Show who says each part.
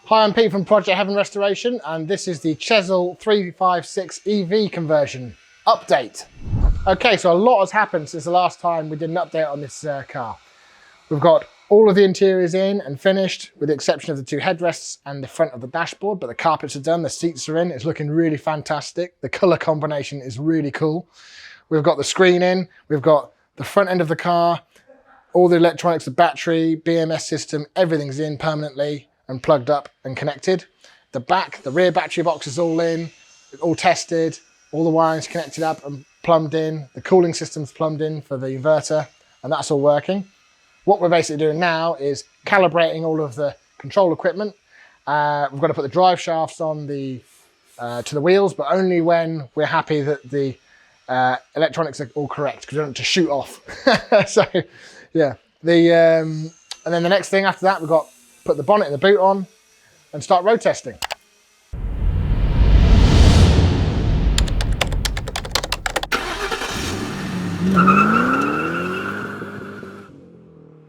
Speaker 1: Hi, I'm Pete from Project Heaven Restoration, and this is the Chesil 356 EV conversion update. Okay, so a lot has happened since the last time we did an update on this car. We've got all of the interiors in and finished, with the exception of the two headrests and the front of the dashboard, but the carpets are done, the seats are in, it's looking really fantastic. The colour combination is really cool. We've got the screen in, we've got the front end of the car, all the electronics, the battery, BMS system, everything's in permanently and plugged up and connected. The back, the rear battery box is all in, all tested, all the wiring's connected up and plumbed in, the cooling system's plumbed in for the inverter, and that's all working. What we're basically doing now is calibrating all of the control equipment. We've got to put the drive shafts on to the wheels, but only when we're happy that the electronics are all correct, because we don't want to shoot off. So yeah, and then the next thing after that, we've got put the bonnet and the boot on and start road testing.